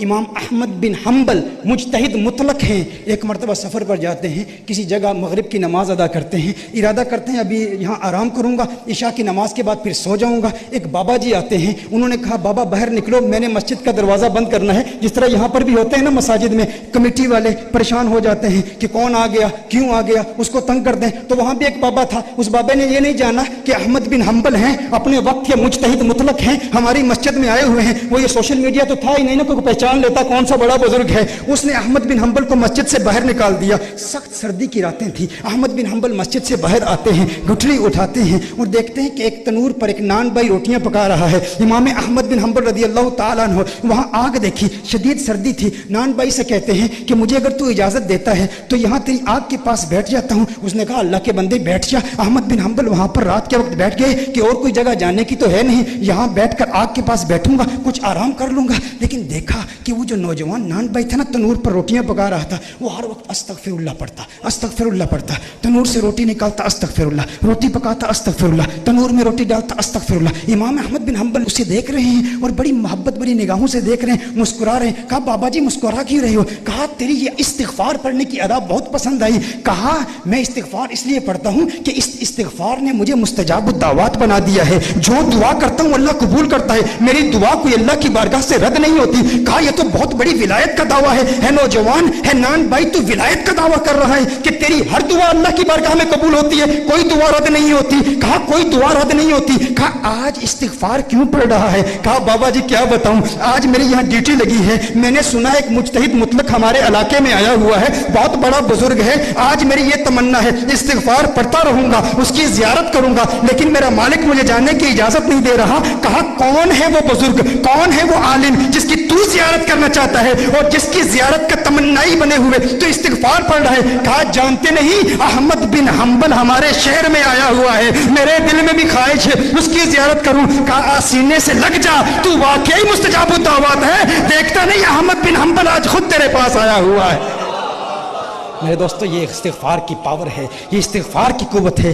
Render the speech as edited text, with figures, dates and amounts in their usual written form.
امام احمد بن حنبل مجتہد مطلق ہیں. ایک مرتبہ سفر پر جاتے ہیں, کسی جگہ مغرب کی نماز ادا کرتے ہیں, ارادہ کرتے ہیں ابھی یہاں آرام کروں گا, عشاء کی نماز کے بعد پھر سو جاؤں گا. ایک بابا جی آتے ہیں, انہوں نے کہا بابا باہر نکلو, میں نے مسجد کا دروازہ بند کرنا ہے. جس طرح یہاں پر بھی ہوتے ہیں نا مساجد میں, کمیٹی والے پریشان ہو جاتے ہیں کہ کون آ گیا, کیوں آ گیا, اس کو تنگ کر دیں. تو وہاں بھی ایک بابا تھا, اس بابے نے یہ نہیں جانا کہ احمد بن حنبل ہیں, اپنے وقت کے مجتہد مطلق ہیں, ہماری مسجد میں آئے ہوئے ہیں. وہ یہ سوشل میڈیا تو تھا ہی نہیں نا, کوئی پہچان لیتا کون سا بڑا بزرگ ہے. اس نے احمد بن حنبل کو مسجد سے باہر نکال دیا. سخت سردی کی راتیں تھیں. احمد بن حنبل مسجد سے باہر آتے ہیں, گٹھلی اٹھاتے ہیں اور دیکھتے ہیں کہ ایک تنور پر ایک نان بائی روٹیاں پکا رہا ہے. امام احمد بن حنبل رضی اللہ تعالیٰ عنہ وہاں آگ دیکھی, شدید سردی تھی. نان بائی سے کہتے ہیں کہ مجھے اگر تو اجازت دیتا ہے تو یہاں تیری آگ کے پاس بیٹھ جاتا ہوں. اس نے کہا اللہ کے بندے بیٹھ جا. احمد بن حنبل وہاں پر رات کے وقت بیٹھ گئے کہ اور کوئی جگہ جانے کی تو ہے نہیں, یہاں بیٹھ کر آگ کے پاس بیٹھوں گا, کچھ آرام کر لوں گا. لیکن دیکھا کہ وہ جو نوجوان نان بائی تھا نا, تنور پر روٹیاں پکا رہا تھا, وہ ہر وقت استغفر اللہ پڑھتا, استغفر اللہ پڑھتا. تنور سے روٹی نکالتا, استغفر اللہ, روٹی پکاتا, استغفر اللہ, تنور میں روٹی ڈالتا, استغفر اللہ. امام احمد بن حنبل اسے دیکھ رہے ہیں اور بڑی محبت بڑی نگاہوں سے دیکھ رہے ہیں, مسکرا رہے ہیں. کہا بابا جی مسکرا کیوں رہے ہو؟ کہا تیری یہ استغفار پڑھنے کی ادا بہت پسند آئی. کہا میں استغفار اس لیے پڑھتا ہوں کہ اس استغفار نے مجھے مستجاب الدعوات بنا دیا ہے. جو دعا کرتا ہوں اللہ قبول کرتا ہے, میری دعا کوئی اللہ کی بارگاہ سے رد نہیں ہوتی. کہا یہ تو بہت بڑی ولایت کا دعویٰ ہے نوجوان, ہے نان بھائی, تو ولایت کا دعویٰ کر رہا ہے کہ تیری ہر دعا اللہ کی بارگاہ میں قبول ہوتی ہے, کوئی دعا رد نہیں ہوتی. کہا کوئی دعا رد نہیں ہوتی. کہا آج استغفار کیوں پڑھ رہا ہے؟ کہا بابا جی کیا بتاؤں, آج میری یہاں ڈیوٹی لگی ہے, میں نے سنا ایک مجتہد مطلق ہمارے علاقے میں آیا ہوا ہے, بہت بڑا بزرگ ہے. آج میری یہ تمنا ہے استغفار پڑھتا رہوں گا, اس کی زیارت کروں گا, لیکن میرا مالک مجھے جانے کی اجازت نہیں دے رہا. کہا کون ہے وہ بزرگ, کون ہے وہ عالم جس کی تو زیارت کرنا چاہتا ہے اور جس کی زیارت کا تمنائی بنے ہوئے تو استغفار پڑھ رہا ہے؟ کہا جانتے نہیں, احمد بن حنبل ہمارے شہر میں آیا ہوا ہے, میرے دل میں بھی خواہش ہے اس کی زیارت کروں. کہا سینے سے لگ جا, تو واقعی مستجاب الدعوات ہے. دیکھتا نہیں احمد بن حنبل آج خود تیرے پاس آیا ہوا ہے. میرے دوستو یہ استغفار کی پاور ہے, یہ استغفار کی قوت ہے.